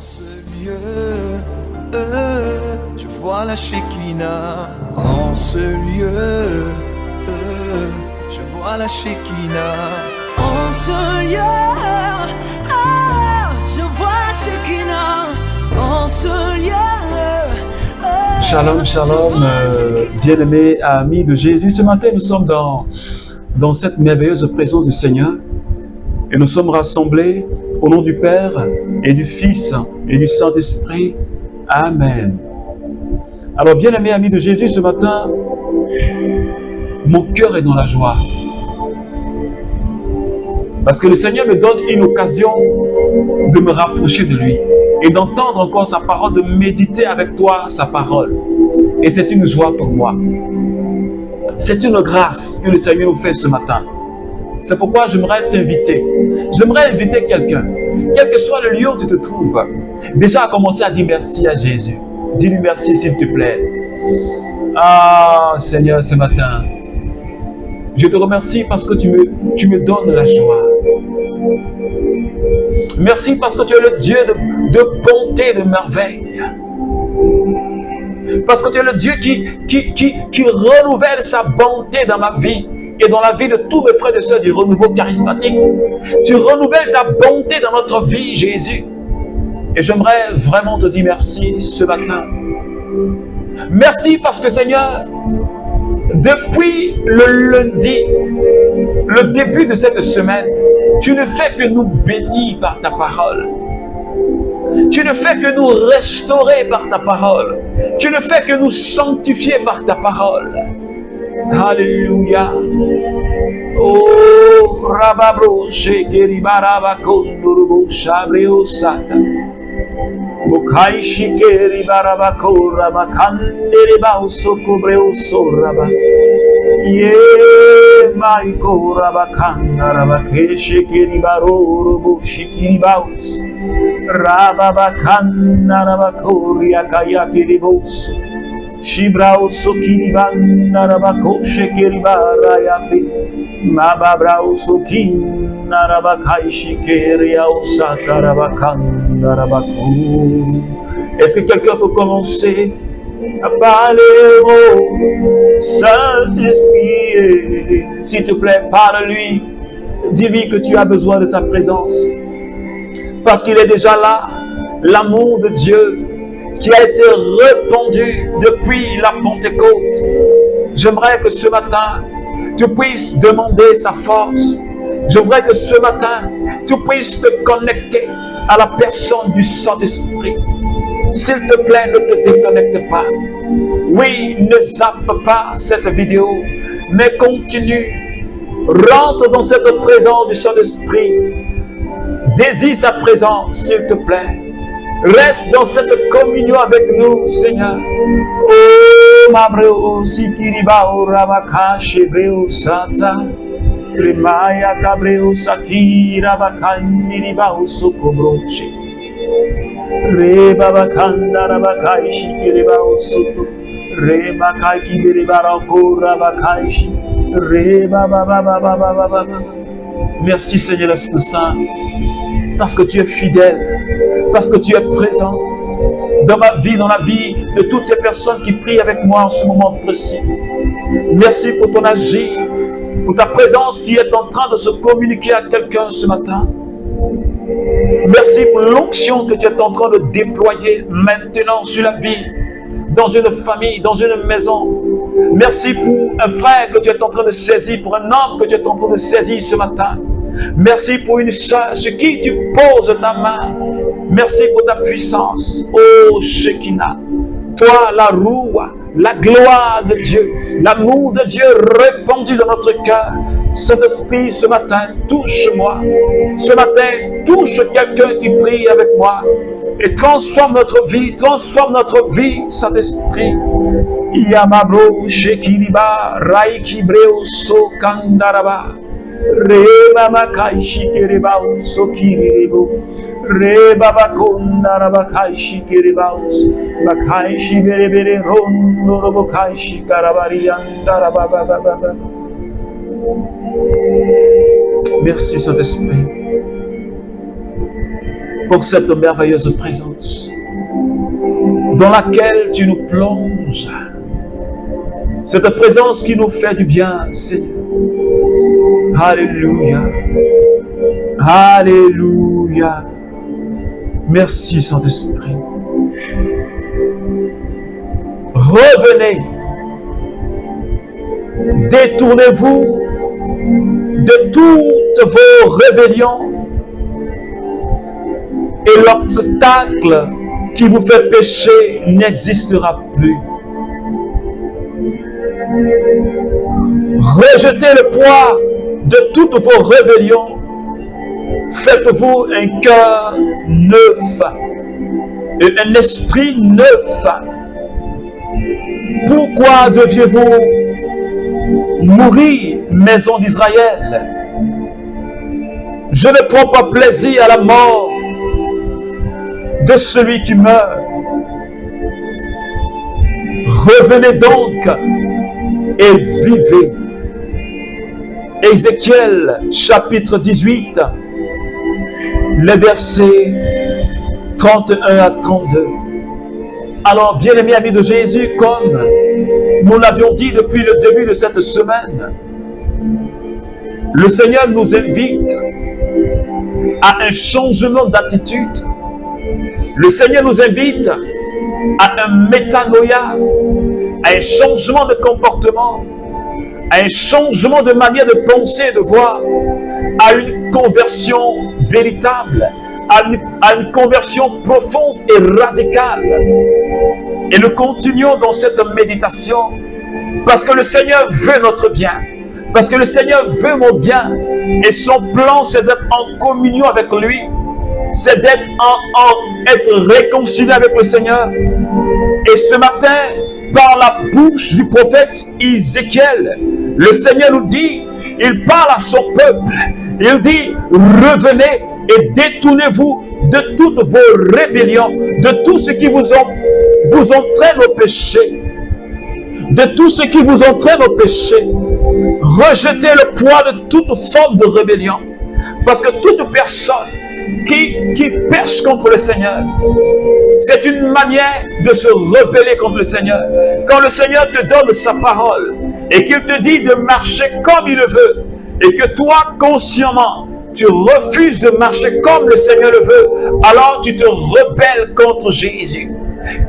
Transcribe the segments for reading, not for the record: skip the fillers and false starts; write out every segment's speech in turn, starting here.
Ce lieu, je vois la Shekinah. En ce lieu, je vois la Shekinah. En ce lieu, je vois la Shekinah. En ce lieu. Shalom, shalom, bien-aimés, amis de Jésus. Ce matin, nous sommes dans cette merveilleuse présence du Seigneur et nous sommes rassemblés au nom du Père et du Fils et du Saint-Esprit. Amen. Alors, bien-aimés, amis de Jésus, ce matin, mon cœur est dans la joie. Parce que le Seigneur me donne une occasion de me rapprocher de lui et d'entendre encore sa parole, de méditer avec toi sa parole. Et c'est une joie pour moi. C'est une grâce que le Seigneur nous fait ce matin. C'est pourquoi j'aimerais t'inviter. J'aimerais inviter quelqu'un, quel que soit le lieu où tu te trouves, déjà à commencer à dire merci à Jésus. Dis-lui merci s'il te plaît. Ah Seigneur, ce matin, je te remercie parce que tu me donnes la joie. Merci parce que tu es le Dieu de bonté, de merveille. Parce que tu es le Dieu qui renouvelle sa bonté dans ma vie et dans la vie de tous mes frères et sœurs du renouveau charismatique. Tu renouvelles ta bonté dans notre vie, Jésus. Et j'aimerais vraiment te dire merci ce matin. Merci parce que Seigneur, depuis le lundi, le début de cette semaine, tu ne fais que nous bénir par ta parole. Tu ne fais que nous restaurer par ta parole. Tu ne fais que nous sanctifier par ta parole. Alléluia. Oh, Rababro, Shekeri, Baraba, Kondurubo, Shabreo, Sata. Mokai, Shikeri, Baraba, Koraba, Kandere, Bao, Sokobreo, Soraba. Ye, Maiko, Rabakanda, Rabake, Shekeri, Baro, Robo, Shikiri, Baus. Rababakanda, Rabakoria, Kayakiri, Bos. Shibrao Sokiriban Narabako Shekeriba Rayapi Mababrao Sokin Narabakai Shikeria Osakarabakan Narabako. Est-ce que quelqu'un peut commencer à parler au Saint-Esprit? S'il te plaît, parle-lui. Dis-lui que tu as besoin de sa présence. Parce qu'il est déjà là, l'amour de Dieu qui a été répandu depuis la Pentecôte. J'aimerais que ce matin, tu puisses demander sa force. J'aimerais que ce matin, tu puisses te connecter à la personne du Saint-Esprit. S'il te plaît, ne te déconnecte pas. Oui, ne zappe pas cette vidéo, mais continue. Rentre dans cette présence du Saint-Esprit. Désire sa présence, s'il te plaît. Reste dans cette communion avec nous, Seigneur. Oh, Mabreo, Sikiribao, Rabaka, Shebreo, Sata. Remaya, Cabreo, Sakira, Bakaniribao, Sokobroche. Rebabakanda, Rabakai, Shikiribao, Soto. Rebakai, Kibiribarako, Rabakaishi. Rebabababababababa. Merci, Seigneur l'Esprit Saint, parce que tu es fidèle. Parce que tu es présent dans ma vie, dans la vie de toutes ces personnes qui prient avec moi en ce moment précis. Merci pour ton agir, pour ta présence qui est en train de se communiquer à quelqu'un ce matin. Merci pour l'onction que tu es en train de déployer maintenant sur la vie, dans une famille, dans une maison. Merci pour un frère que tu es en train de saisir, pour un homme que tu es en train de saisir ce matin. Merci pour une soeur sur qui tu poses ta main. Merci pour ta puissance, oh Shekinah. Toi, la roue, la gloire de Dieu, l'amour de Dieu répandu dans notre cœur. Saint-Esprit, ce matin, touche-moi. Ce matin, touche quelqu'un qui prie avec moi. Et transforme notre vie, Saint-Esprit. Yamabro, Shekiriba, Raikibreo, Sokandaraba. Reba makai shikereba sokirebo. Reba bakunda rabakai shikereba. Makai shiberebere rondo robokai shikarabari andarababa. Merci Saint-Esprit. pour cette merveilleuse présence dans laquelle tu nous plonges. Cette présence qui nous fait du bien, Seigneur. Alléluia. Alléluia. Merci, Saint-Esprit. Revenez. Détournez-vous de toutes vos rébellions et l'obstacle qui vous fait pécher n'existera plus. Rejetez le poids de toutes vos rébellions. Faites-vous un cœur neuf et un esprit neuf. Pourquoi deviez-vous mourir, maison d'Israël? Je ne prends pas plaisir à la mort de celui qui meurt. Revenez donc et vivez. Ézéchiel chapitre 18, les versets 31 à 32. Alors, bien-aimés amis de Jésus, comme nous l'avions dit depuis le début de cette semaine, le Seigneur nous invite à un changement d'attitude. Le Seigneur nous invite à un métanoïa, à un changement de comportement, à un changement de manière de penser et de voir, à une conversion véritable, à une conversion profonde et radicale. Et nous continuons dans cette méditation parce que le Seigneur veut notre bien, parce que le Seigneur veut mon bien, et son plan c'est d'être en communion avec lui, c'est d'être être réconcilié avec le Seigneur. Et ce matin, par la bouche du prophète Ézéchiel, le Seigneur nous dit, il parle à son peuple, il dit, revenez et détournez-vous de toutes vos rébellions, de tout ce qui vous entraîne au péché, de tout ce qui vous entraîne au péché. Rejetez le poids de toute forme de rébellion, parce que toute personne qui pêche contre le Seigneur, c'est une manière de se rebeller contre le Seigneur. Quand le Seigneur te donne sa parole et qu'il te dit de marcher comme il le veut, et que toi, consciemment, tu refuses de marcher comme le Seigneur le veut, alors tu te rebelles contre Jésus.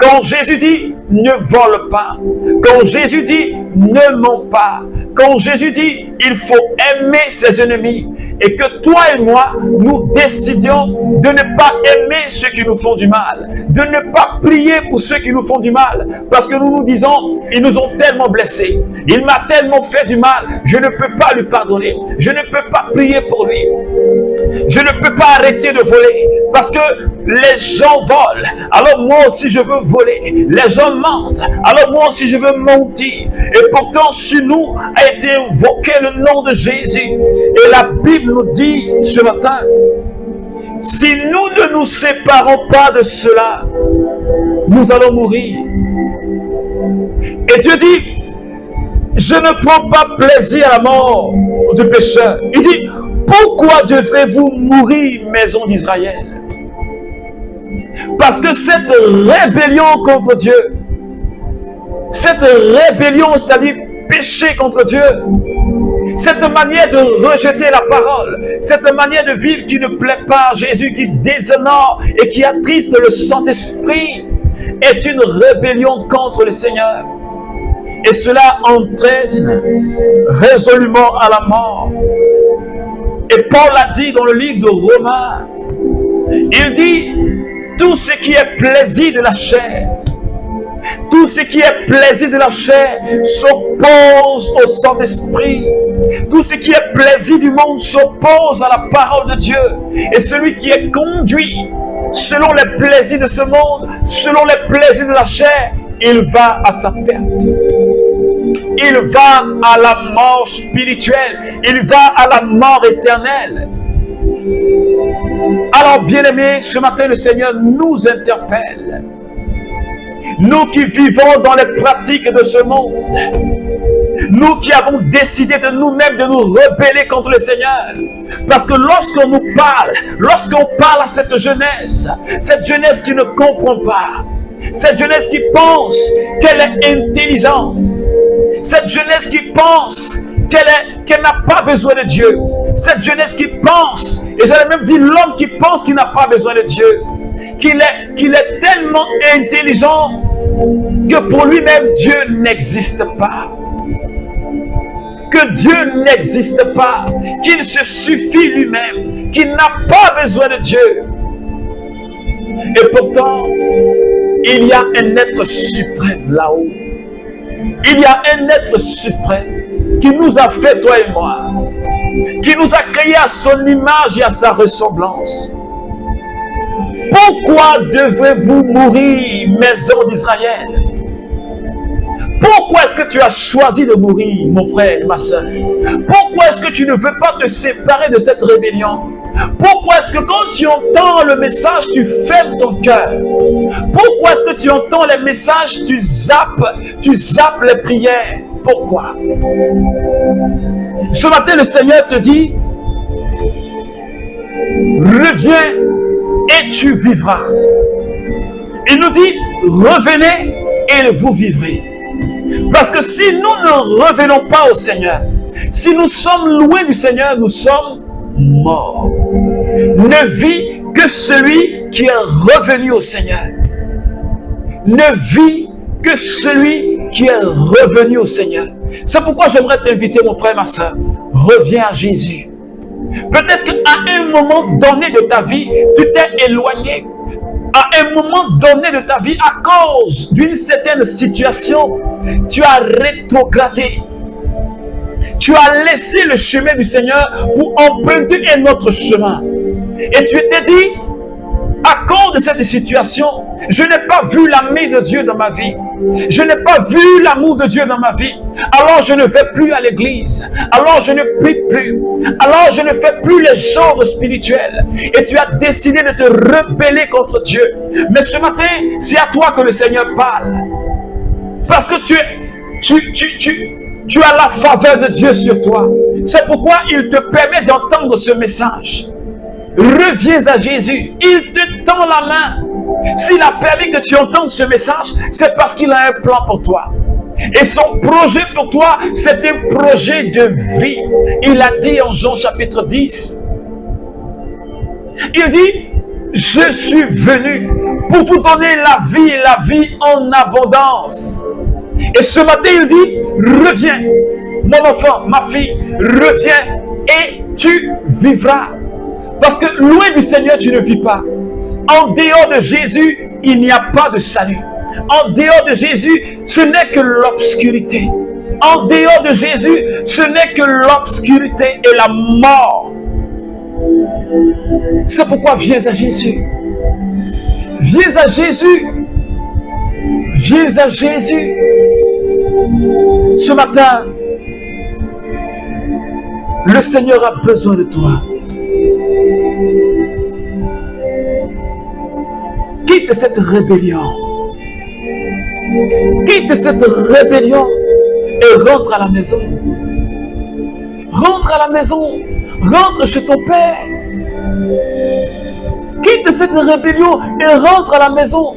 Quand Jésus dit « ne vole pas », quand Jésus dit « ne ment pas », quand Jésus dit « il faut aimer ses ennemis », et que toi et moi, nous décidions de ne pas aimer ceux qui nous font du mal, de ne pas prier pour ceux qui nous font du mal, parce que nous nous disons, ils nous ont tellement blessés, il m'a tellement fait du mal, je ne peux pas lui pardonner, je ne peux pas prier pour lui, je ne peux pas arrêter de voler, parce que les gens volent, alors moi aussi je veux voler, les gens mentent, alors moi aussi je veux mentir, et pourtant sur nous a été invoqué le nom de Jésus, et la Bible nous dit ce matin, si nous ne nous séparons pas de cela, nous allons mourir. Et Dieu dit, je ne prends pas plaisir à la mort du pécheur. Il dit, pourquoi devrez-vous mourir, maison d'Israël? Parce que cette rébellion contre Dieu, cette rébellion, c'est-à-dire péché contre Dieu, cette manière de rejeter la parole, cette manière de vivre qui ne plaît pas à Jésus, qui déshonore et qui attriste le Saint-Esprit, est une rébellion contre le Seigneur. Et cela entraîne résolument à la mort. Et Paul a dit dans le livre de Romains, il dit, tout ce qui est plaisir de la chair, tout ce qui est plaisir de la chair s'oppose au Saint-Esprit. Tout ce qui est plaisir du monde s'oppose à la parole de Dieu. Et celui qui est conduit selon les plaisirs de ce monde, selon les plaisirs de la chair, il va à sa perte. Il va à la mort spirituelle. Il va à la mort éternelle. Alors, bien-aimés, ce matin, le Seigneur nous interpelle. Nous qui vivons dans les pratiques de ce monde, Nous qui avons décidé de nous-mêmes de nous rebeller contre le Seigneur. Parce que lorsqu'on nous parle, lorsqu'on parle à cette jeunesse qui ne comprend pas, cette jeunesse qui pense qu'elle est intelligente, cette jeunesse qui pense qu'elle n'a pas besoin de Dieu, cette jeunesse qui pense, et j'allais même dire l'homme qui pense qu'il n'a pas besoin de Dieu, qu'il est tellement intelligent que pour lui-même Dieu n'existe pas. Que Dieu n'existe pas, qu'il se suffit lui-même, qu'il n'a pas besoin de Dieu. Et pourtant, il y a un être suprême là-haut. Il y a un être suprême qui nous a fait, toi et moi, qui nous a créés à son image et à sa ressemblance. Pourquoi devez-vous mourir, maison d'Israël? Pourquoi est-ce que tu as choisi de mourir, mon frère, ma soeur? Pourquoi est-ce que tu ne veux pas te séparer de cette rébellion? Pourquoi est-ce que quand tu entends le message, tu fermes ton cœur? Pourquoi est-ce que tu entends les messages, tu zappes les prières? Pourquoi? Ce matin, le Seigneur te dit, reviens et tu vivras. Il nous dit, revenez et vous vivrez. Parce que si nous ne revenons pas au Seigneur, si nous sommes loin du Seigneur, nous sommes morts. Ne vit que celui qui est revenu au Seigneur. Ne vit que celui qui est revenu au Seigneur. C'est pourquoi j'aimerais t'inviter, mon frère, ma soeur. Reviens à Jésus. Peut-être qu'à un moment donné de ta vie, tu t'es éloigné. À un moment donné de ta vie, à cause d'une certaine situation, tu as rétrogradé. Tu as laissé le chemin du Seigneur pour emprunter un autre chemin. Et tu t'es dit, à cause de cette situation, je n'ai pas vu la main de Dieu dans ma vie. Je n'ai pas vu l'amour de Dieu dans ma vie. Alors je ne vais plus à l'église. Alors je ne prie plus. Alors je ne fais plus les choses spirituelles. Et tu as décidé de te rebeller contre Dieu. Mais ce matin, c'est à toi que le Seigneur parle. Parce que tu as la faveur de Dieu sur toi. C'est pourquoi il te permet d'entendre ce message. Reviens à Jésus. Il te tend la main. S'il a permis que tu entendes ce message, c'est parce qu'il a un plan pour toi. Et son projet pour toi, c'est un projet de vie. Il a dit en Jean chapitre 10. Il dit, je suis venu pour vous donner la vie et la vie en abondance. Et ce matin, il dit, reviens, mon enfant, ma fille, reviens et tu vivras. Parce que loin du Seigneur, tu ne vis pas. En dehors de Jésus, il n'y a pas de salut. En dehors de Jésus, ce n'est que l'obscurité. En dehors de Jésus, ce n'est que l'obscurité et la mort. C'est pourquoi viens à Jésus. Viens à Jésus. Viens à Jésus. Ce matin, le Seigneur a besoin de toi. Quitte cette rébellion. Quitte cette rébellion et rentre à la maison. Rentre à la maison. Rentre chez ton Père. Quitte cette rébellion et rentre à la maison.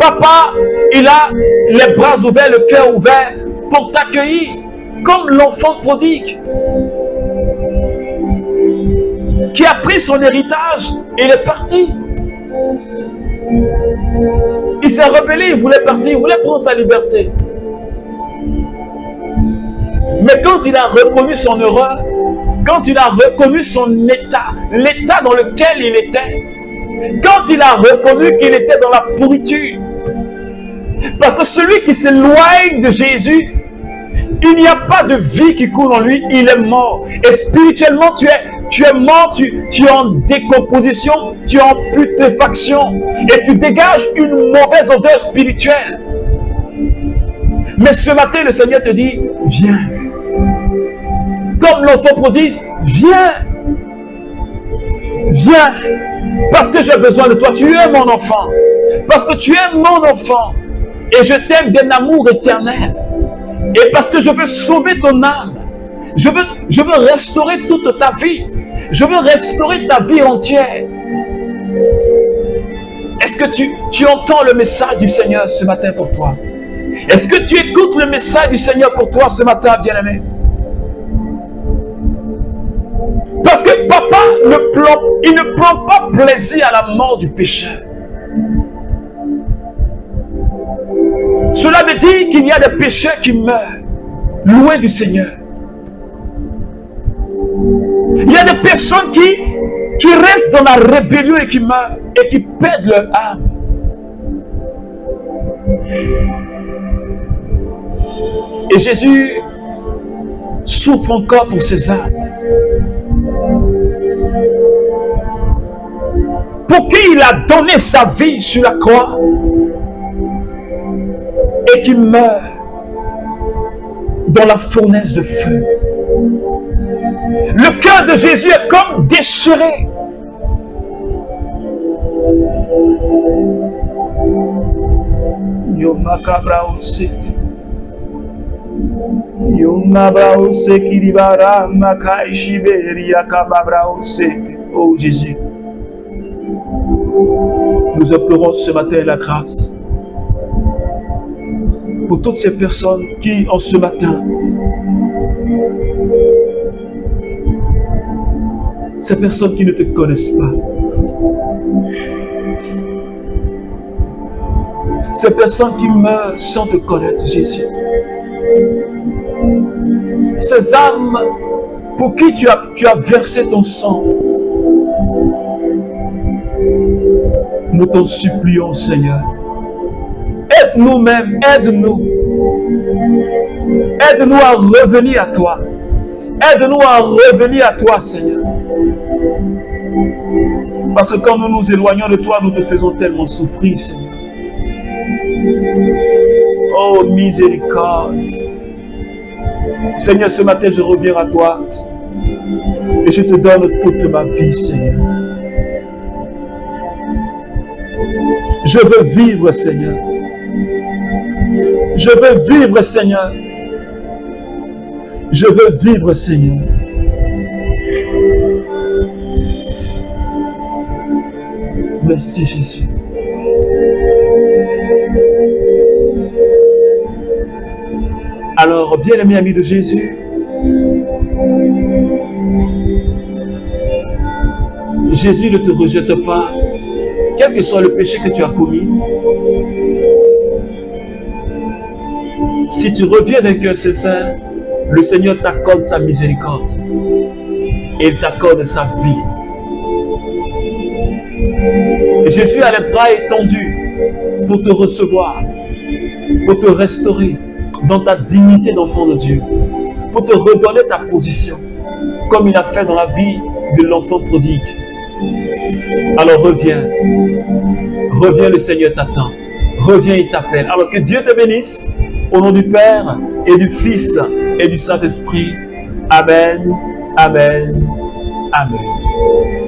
Papa, il a les bras ouverts, le cœur ouvert pour t'accueillir comme l'enfant prodigue qui a pris son héritage et il est parti. Il s'est rebellé, il voulait partir, il voulait prendre sa liberté. Mais quand il a reconnu son erreur, quand il a reconnu son état, l'état dans lequel il était, quand il a reconnu qu'il était dans la pourriture, parce que celui qui s'éloigne de Jésus, il n'y a pas de vie qui coule en lui, il est mort. Et spirituellement, tu es mort, tu es en décomposition, tu es en putréfaction. Et tu dégages une mauvaise odeur spirituelle. Mais ce matin, le Seigneur te dit, viens. Comme l'enfant prodigue, viens. Viens. Parce que j'ai besoin de toi. Tu es mon enfant. Parce que tu es mon enfant. Et je t'aime d'un amour éternel. Et parce que je veux sauver ton âme, je veux restaurer toute ta vie. Je veux restaurer ta vie entière. Est-ce que tu entends le message du Seigneur ce matin pour toi? Est-ce que tu écoutes le message du Seigneur pour toi ce matin, bien-aimé? Parce que papa il ne prend pas plaisir à la mort du pécheur. Cela veut dire qu'il y a des pécheurs qui meurent loin du Seigneur. Il y a des personnes qui restent dans la rébellion et qui meurent et qui perdent leur âme. Et Jésus souffre encore pour ces âmes. Pour qui il a donné sa vie sur la croix et qui meurt dans la fournaise de feu. Le cœur de Jésus est comme déchiré. Oh Jésus, nous implorons ce matin la grâce pour toutes ces personnes qui, en ce matin, ces personnes qui ne te connaissent pas, ces personnes qui meurent sans te connaître, Jésus, ces âmes pour qui tu as versé ton sang, nous t'en supplions, Seigneur. Aide-nous même, aide-nous. Aide-nous à revenir à toi. Aide-nous à revenir à toi, Seigneur. Parce que quand nous nous éloignons de toi, nous te faisons tellement souffrir, Seigneur. Oh, miséricorde. Seigneur, ce matin, je reviens à toi et je te donne toute ma vie, Seigneur. Je veux vivre, Seigneur. Je veux vivre, Seigneur. Je veux vivre, Seigneur. Merci, Jésus. Alors, bien-aimé ami de Jésus, Jésus ne te rejette pas, quel que soit le péché que tu as commis. Si tu reviens d'un cœur sincère, le Seigneur t'accorde sa miséricorde et il t'accorde sa vie. Et Jésus a les bras étendus pour te recevoir, pour te restaurer dans ta dignité d'enfant de Dieu, pour te redonner ta position, comme il a fait dans la vie de l'enfant prodigue. Alors reviens, reviens, le Seigneur t'attend, reviens, il t'appelle. Alors que Dieu te bénisse, au nom du Père et du Fils et du Saint-Esprit. Amen, Amen, Amen.